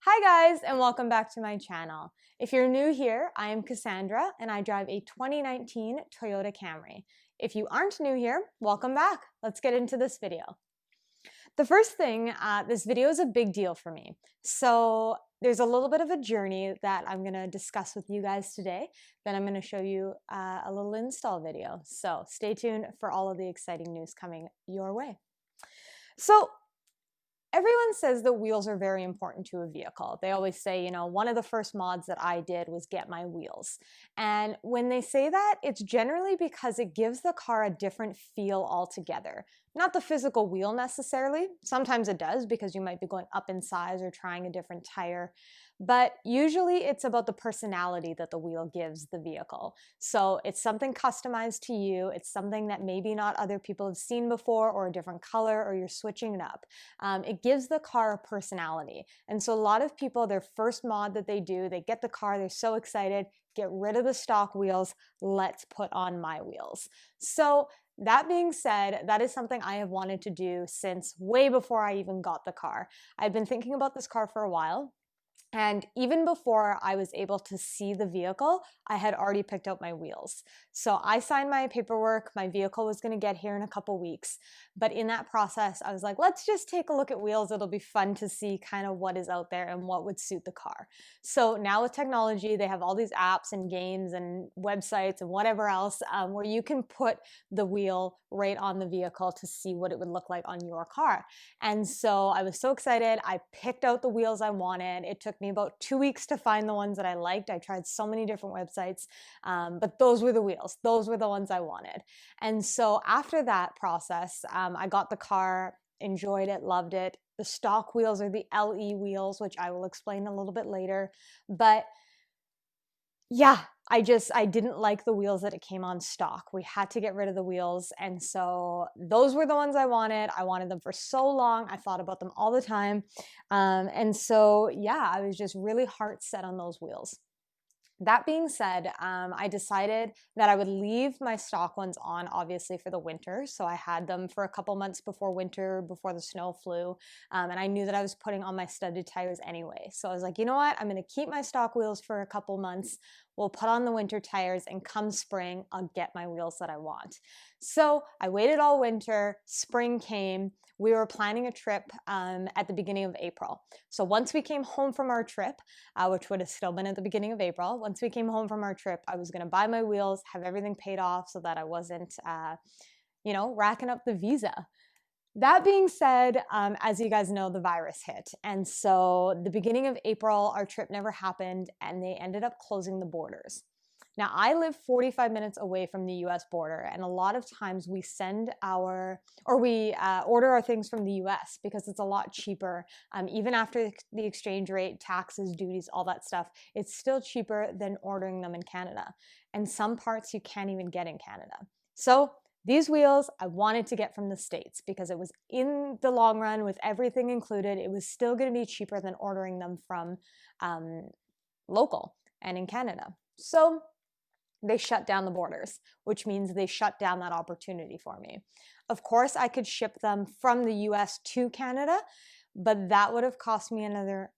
Hi guys, and welcome back to my channel. If you're new here, I am Cassandra and I drive a 2019 Toyota Camry. If you aren't new here, welcome back. Let's get into this video. The first thing, this video is a big deal for me. So there's a little bit of a journey that I'm going to discuss with you guys today. Then I'm going to show you a little install video. So stay tuned for all of the exciting news coming your way. So everyone says that wheels are very important to a vehicle. They always say, one of the first mods that I did was get my wheels. And when they say that, it's generally because it gives the car a different feel altogether. Not the physical wheel necessarily. Sometimes it does because you might be going up in size or trying a different tire. But usually it's about the personality that the wheel gives the vehicle. So it's something customized to you. It's something that maybe not other people have seen before, or a different color, or you're switching it up. It gives the car a personality. And so a lot of people, their first mod that they do, they get the car, they're so excited, get rid of the stock wheels, let's put on my wheels. So that being said, that is something I have wanted to do since way before I even got the car. I've been thinking about this car for a while. And even before I was able to see the vehicle, I had already picked out my wheels. So I signed my paperwork. My vehicle was going to get here in a couple weeks. But in that process, I was like, let's just take a look at wheels. It'll be fun to see kind of what is out there and what would suit the car. So now with technology, they have all these apps and games and websites and whatever else where you can put the wheel right on the vehicle to see what it would look like on your car. And so I was so excited. I picked out the wheels I wanted. It took me about 2 weeks to find the ones that I liked. I tried so many different websites, but those were the wheels. Those were the ones I wanted. And so after that process, I got the car, enjoyed it, loved it. The stock wheels are the LE wheels, which I will explain a little bit later. But yeah, I didn't like the wheels that it came on stock. We had to get rid of the wheels. And so those were the ones I wanted. I wanted them for so long. I thought about them all the time. And so, yeah, I was just really heart set on those wheels. That being said, I decided that I would leave my stock ones on, obviously, for the winter. So I had them for a couple months before winter, before the snow flew. And I knew that I was putting on my studded tires anyway. So I was like, you know what? I'm going to keep my stock wheels for a couple months. We'll put on the winter tires, and come spring, I'll get my wheels that I want. So I waited all winter. Spring came. We were planning a trip at the beginning of April. So once we came home from our trip, which would have still been at the beginning of April, once we came home from our trip, I was going to buy my wheels, have everything paid off so that I wasn't, racking up the visa. That being said, as you guys know, the virus hit. And so the beginning of April, our trip never happened, and they ended up closing the borders. Now, I live 45 minutes away from the US border, and a lot of times we order our things from the US because it's a lot cheaper. Even after the exchange rate, taxes, duties, all that stuff, it's still cheaper than ordering them in Canada. And some parts you can't even get in Canada. So these wheels I wanted to get from the States because it was, in the long run, with everything included, it was still going to be cheaper than ordering them from local and in Canada. So they shut down the borders, which means they shut down that opportunity for me. Of course, I could ship them from the US to Canada, but that would have cost me another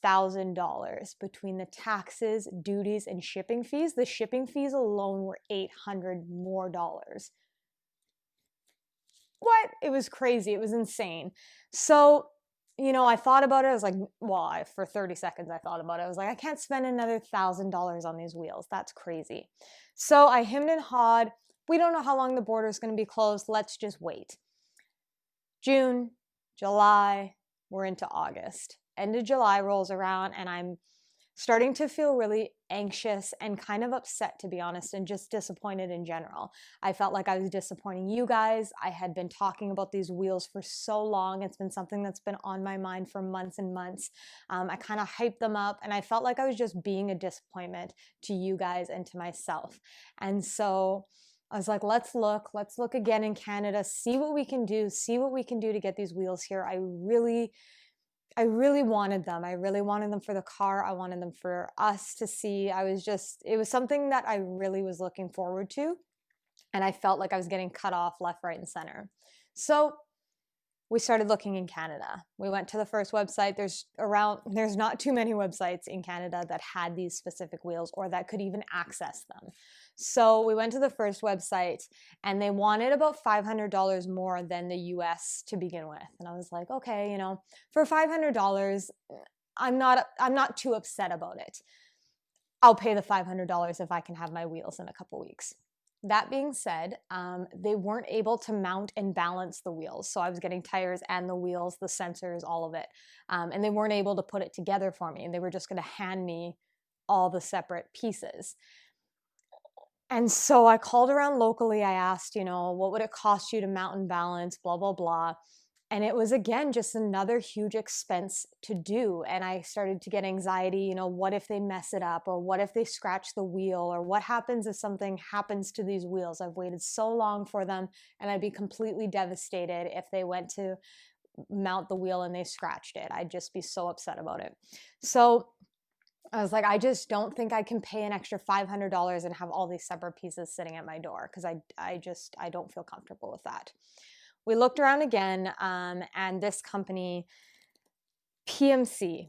$1,000 between the taxes, duties, and shipping fees. The shipping fees alone were $800 more. What? It was crazy. It was insane. So I thought about it. I was like, for 30 seconds, I thought about it. I was like, I can't spend another $1,000 on these wheels. That's crazy. So I hemmed and hawed. We don't know how long the border is going to be closed. Let's just wait. June, July, we're into August. End of July rolls around, and I'm starting to feel really anxious and kind of upset, to be honest, and just disappointed in general. I felt like I was disappointing you guys. I had been talking about these wheels for so long. It's been something that's been on my mind for months and months. I kind of hyped them up, and I felt like I was just being a disappointment to you guys and to myself. And so I was like, let's look again in Canada, see what we can do to get these wheels here. I really wanted them. I really wanted them for the car. I wanted them for us to see. It was something that I really was looking forward to. And I felt like I was getting cut off left, right, and center. So we started looking in Canada. We went to the first website. There's not too many websites in Canada that had these specific wheels or that could even access them. So we went to the first website and they wanted about $500 more than the US to begin with. And I was like, okay, you know, for $500, I'm not too upset about it. I'll pay the $500 if I can have my wheels in a couple weeks. That being said, they weren't able to mount and balance the wheels. So I was getting tires and the wheels, the sensors, all of it. And they weren't able to put it together for me. And they were just going to hand me all the separate pieces. And so I called around locally. I asked, you know, what would it cost you to mount and balance, blah, blah, blah. And it was, again, just another huge expense to do. And I started to get anxiety, you know, what if they mess it up, or what if they scratch the wheel, or what happens if something happens to these wheels? I've waited so long for them, and I'd be completely devastated if they went to mount the wheel and they scratched it. I'd just be so upset about it. So I was like, I just don't think I can pay an extra $500 and have all these separate pieces sitting at my door, because I don't feel comfortable with that. We looked around again, and this company, PMC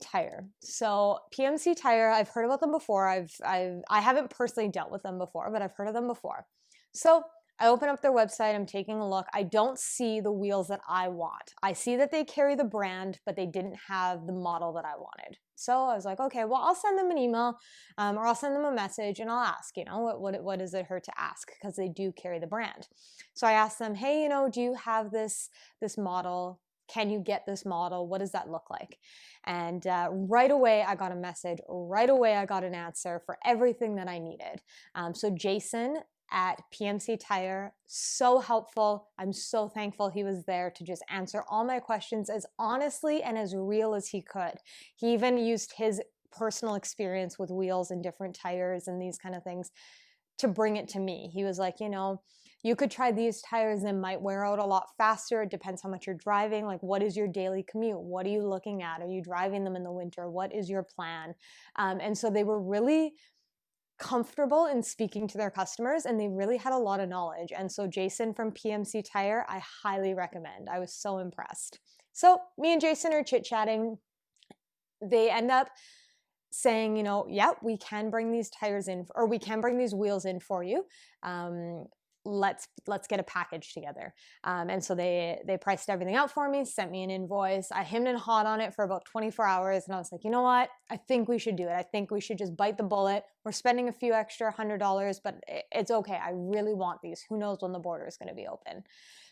Tire. So PMC Tire, I've heard about them before. I haven't personally dealt with them before, but I've heard of them before. So I open up their website, I'm taking a look. I don't see the wheels that I want. I see that they carry the brand, but they didn't have the model that I wanted. So I was like, okay, well, I'll send them an email, or I'll send them a message and I'll ask, you know, what does it hurt to ask? Because they do carry the brand. So I asked them, hey, you know, do you have this model? Can you get this model? What does that look like? And right away, I got a message. Right away, I got an answer for everything that I needed. So Jayson at PMC Tire, so helpful. I'm so thankful he was there to just answer all my questions as honestly and as real as he could. He even used his personal experience with wheels and different tires and these kind of things to bring it to me. He was like, you know, you could try these tires and might wear out a lot faster. It depends how much you're driving. Like, what is your daily commute? What are you looking at? Are you driving them in the winter? What is your plan? And so they were really comfortable in speaking to their customers, and they really had a lot of knowledge. And so Jayson from PMC Tire, I highly recommend. I was so impressed. So me and Jayson are chit-chatting. They end up saying, you know, yeah, we can bring these tires in, or we can bring these wheels in for you. Let's get a package together. And so they priced everything out for me, sent me an invoice. I hemmed and hawed on it for about 24 hours. And I was like, you know what? I think we should do it. I think we should just bite the bullet. We're spending a few extra $100, but it's okay. I really want these. Who knows when the border is going to be open?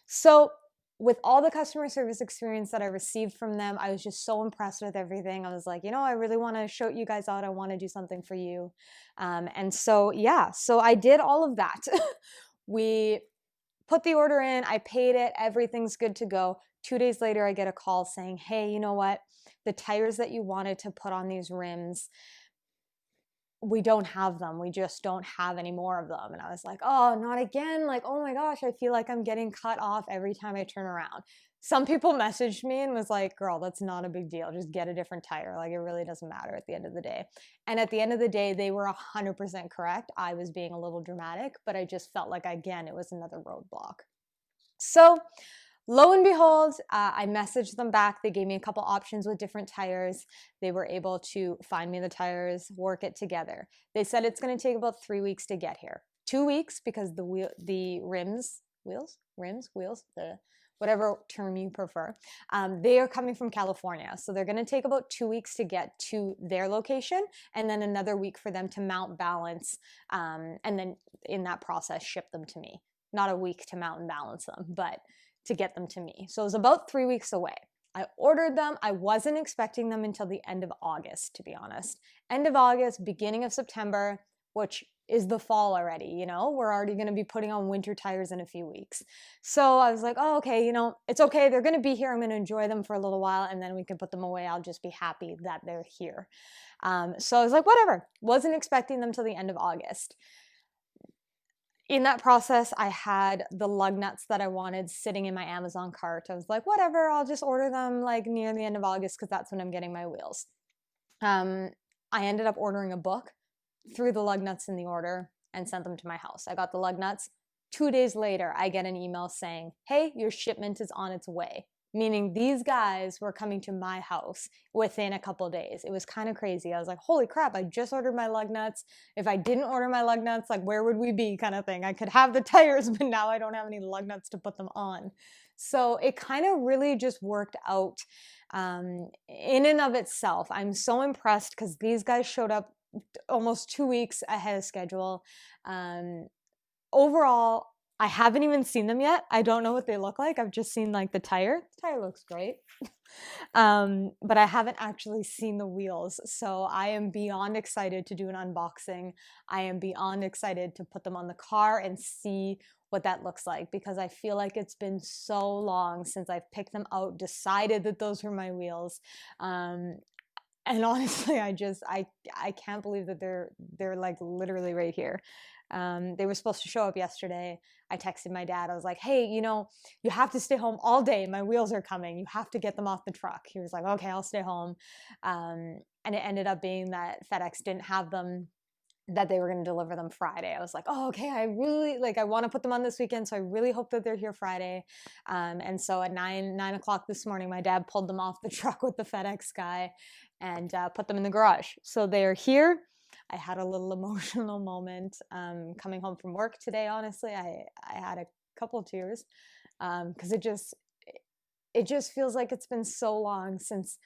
So with all the customer service experience that I received from them, I was just so impressed with everything. I was like, you know, I really want to show you guys out. I want to do something for you. And so, yeah, so I did all of that. We put the order in, I paid it, everything's good to go. 2 days later, I get a call saying, hey, you know what? The tires that you wanted to put on these rims, we don't have them. We just don't have any more of them. And I was like, oh, not again. Like, oh my gosh, I feel like I'm getting cut off every time I turn around. Some people messaged me and was like, girl, that's not a big deal. Just get a different tire. Like, it really doesn't matter at the end of the day. And at the end of the day, they were 100% correct. I was being a little dramatic, but I just felt like, again, it was another roadblock. So lo and behold, I messaged them back. They gave me a couple options with different tires. They were able to find me the tires, work it together. They said it's going to take about 3 weeks to get here. 2 weeks because the rims, whatever term you prefer, they are coming from California. So they're going to take about 2 weeks to get to their location, and then another week for them to mount, balance, and then in that process, ship them to me. Not a week to mount and balance them, but to get them to me. So it was about 3 weeks away. I ordered them. I wasn't expecting them until the end of August, to be honest. End of August, beginning of September, which is the fall already, you know? We're already going to be putting on winter tires in a few weeks. So I was like, oh, okay, you know, it's okay. They're going to be here. I'm going to enjoy them for a little while, and then we can put them away. I'll just be happy that they're here. So I was like, whatever. Wasn't expecting them till the end of August. In that process, I had the lug nuts that I wanted sitting in my Amazon cart. I was like, whatever, I'll just order them like near the end of August because that's when I'm getting my wheels. I ended up ordering a book, threw the lug nuts in the order, and sent them to my house. I got the lug nuts 2 days later, I get an email saying, hey, your shipment is on its way. Meaning these guys were coming to my house within a couple of days. It was kind of crazy. I was like, holy crap, I just ordered my lug nuts. If I didn't order my lug nuts, like where would we be kind of thing? I could have the tires, but now I don't have any lug nuts to put them on. So it kind of really just worked out in and of itself. I'm so impressed because these guys showed up almost 2 weeks ahead of schedule. Overall, I haven't even seen them yet. I don't know what they look like. I've just seen like the tire. The tire looks great. But I haven't actually seen the wheels. So I am beyond excited to do an unboxing. I am beyond excited to put them on the car and see what that looks like, because I feel like it's been so long since I've picked them out, decided that those were my wheels. And honestly, I can't believe that they're like literally right here. They were supposed to show up yesterday. I texted my dad. I was like, hey, you know, you have to stay home all day. My wheels are coming. You have to get them off the truck. He was like, okay, I'll stay home. And it ended up being that FedEx didn't have them, that they were going to deliver them Friday. I was like, oh, okay, I want to put them on this weekend. So I really hope that they're here Friday. And so at 9 o'clock this morning, my dad pulled them off the truck with the FedEx guy and put them in the garage. So they're here. I had a little emotional moment coming home from work today. Honestly, I had a couple tears because it just feels like it's been so long since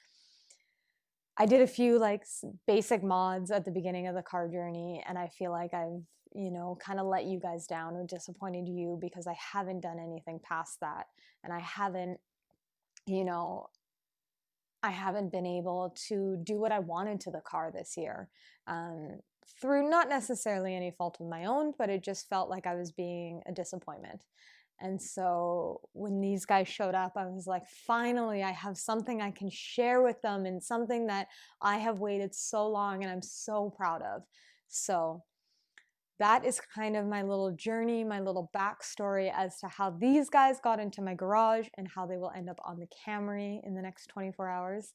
I did a few like basic mods at the beginning of the car journey, and I feel like I've, you know, kind of let you guys down or disappointed you because I haven't done anything past that, and I haven't, you know, I haven't been able to do what I wanted to the car this year, through not necessarily any fault of my own, but it just felt like I was being a disappointment. And so when these guys showed up, I was like, finally, I have something I can share with them and something that I have waited so long and I'm so proud of. So that is kind of my little journey, my little backstory as to how these guys got into my garage and how they will end up on the Camry in the next 24 hours.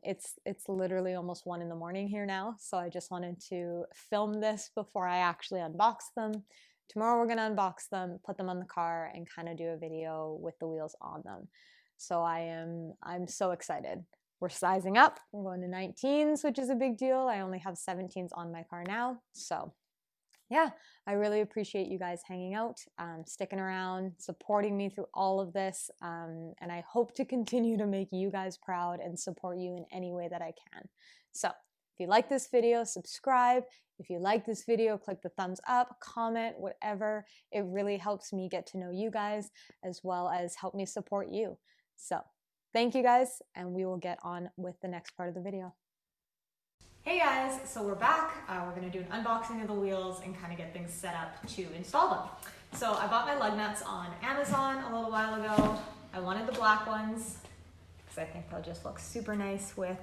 It's literally almost 1 in the morning here now, so I just wanted to film this before I actually unbox them. Tomorrow we're gonna unbox them, put them on the car, and kind of do a video with the wheels on them. So I'm so excited. We're sizing up. We're going to 19s, which is a big deal. I only have 17s on my car now, so yeah, I really appreciate you guys hanging out, sticking around, supporting me through all of this, and I hope to continue to make you guys proud and support you in any way that I can. So if you like this video, subscribe. If you like this video, click the thumbs up, comment, whatever. It really helps me get to know you guys as well as help me support you. So thank you guys, and we will get on with the next part of the video. Hey guys, so we're back. We're gonna do an unboxing of the wheels and kind of get things set up to install them. So I bought my lug nuts on Amazon a little while ago. I wanted the black ones because I think they'll just look super nice with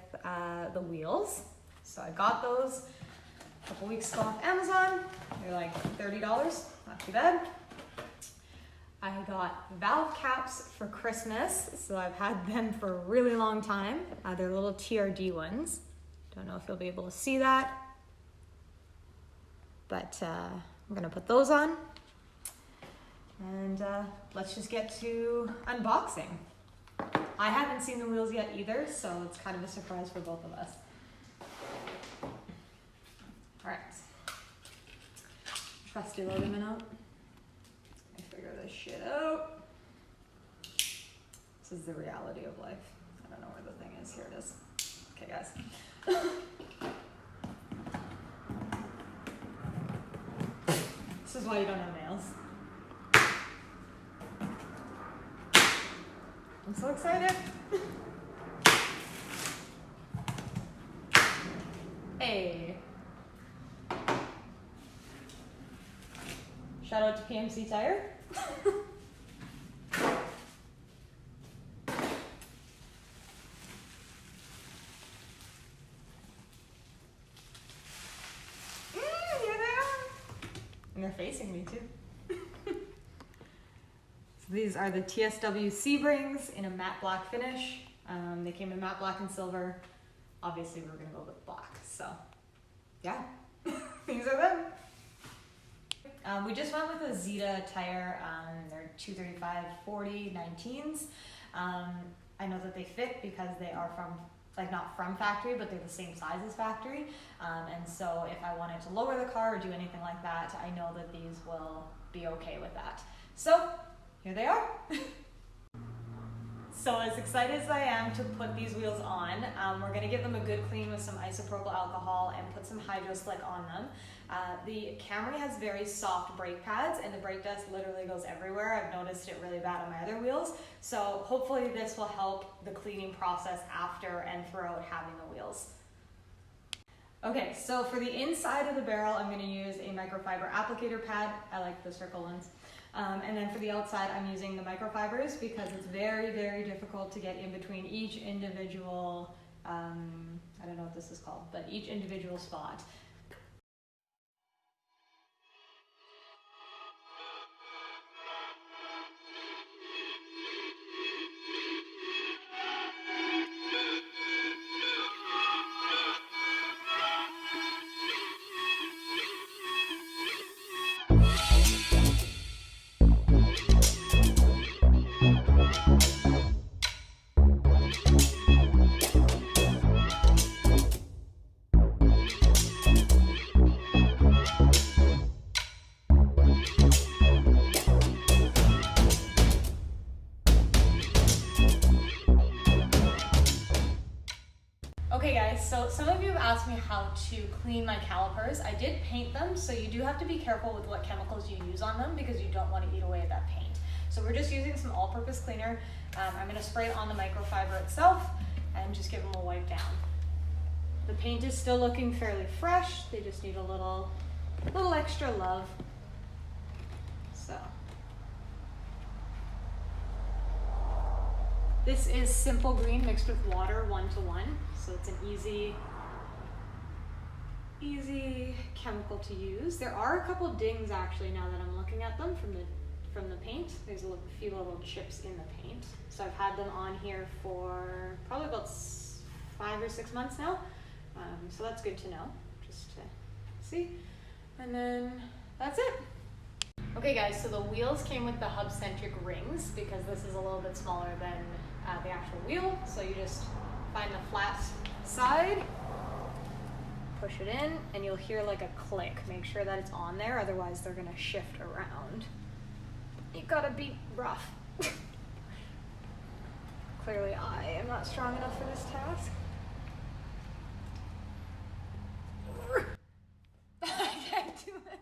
the wheels. So I got those a couple weeks ago off Amazon. They're like $30, not too bad. I got valve caps for Christmas, so I've had them for a really long time. They're little TRD ones. Don't know if you'll be able to see that, but I'm gonna put those on, and let's just get to unboxing. I haven't seen the wheels yet either, so it's kind of a surprise for both of us. All right, trusty loading out. Let me figure this shit out. This is the reality of life. I don't know where the thing is. Here it is. Okay, guys. This is why you don't have nails. I'm so excited. Hey. Shout out to PMC Tire. And they're facing me too. So these are the TSW C-Brings in a matte black finish. They came in matte black and silver. Obviously we're gonna go with black, so yeah. These are them. We just went with a Zeta tire. They're 235/40 19s. I know that they fit because they are not from factory, but they're the same size as factory. And so if I wanted to lower the car or do anything like that, I know that these will be okay with that. So here they are. So as excited as I am to put these wheels on, we're going to give them a good clean with some isopropyl alcohol and put some Hydro Slick on them. The Camry has very soft brake pads and the brake dust literally goes everywhere. I've noticed it really bad on my other wheels. So hopefully this will help the cleaning process after and throughout having the wheels. Okay, so for the inside of the barrel, I'm going to use a microfiber applicator pad. I like the circle ones. And then for the outside, I'm using the microfibers because it's very, very difficult to get in between each individual, I don't know what this is called, but each individual spot. Okay guys, so some of you have asked me how to clean my calipers. I did paint them, so you do have to be careful with what chemicals you use on them because you don't want to eat away at that paint. So we're just using some all-purpose cleaner. I'm going to spray it on the microfiber itself and just give them a wipe down. The paint is still looking fairly fresh. They just need a little extra love. So this is simple green mixed with water 1:1, so it's an easy chemical to use. There are a couple dings actually now that I'm looking at them from the paint. There's a few little chips in the paint. So I've had them on here for probably about 5 or 6 months now. So that's good to know, just to see. And then that's it. Okay guys, so the wheels came with the hub-centric rings because this is a little bit smaller than the actual wheel. So you just find the flat side, push it in, and you'll hear like a click. Make sure that it's on there, otherwise they're gonna shift around. You gotta be rough. Clearly I am not strong enough for this task. I can't do it.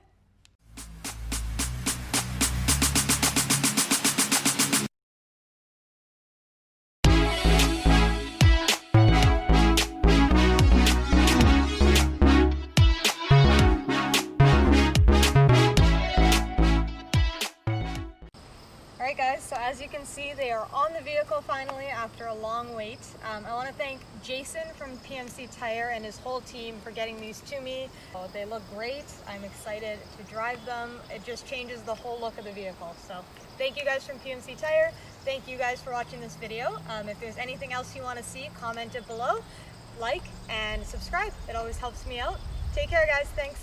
Alright guys, so as you can see, they are on the vehicle finally after a long wait. I want to thank Jayson from PMC Tire and his whole team for getting these to me. Oh, they look great. I'm excited to drive them. It just changes the whole look of the vehicle. So thank you guys from PMC Tire. Thank you guys for watching this video. If there's anything else you want to see, comment it below, like, and subscribe. It always helps me out. Take care guys, thanks.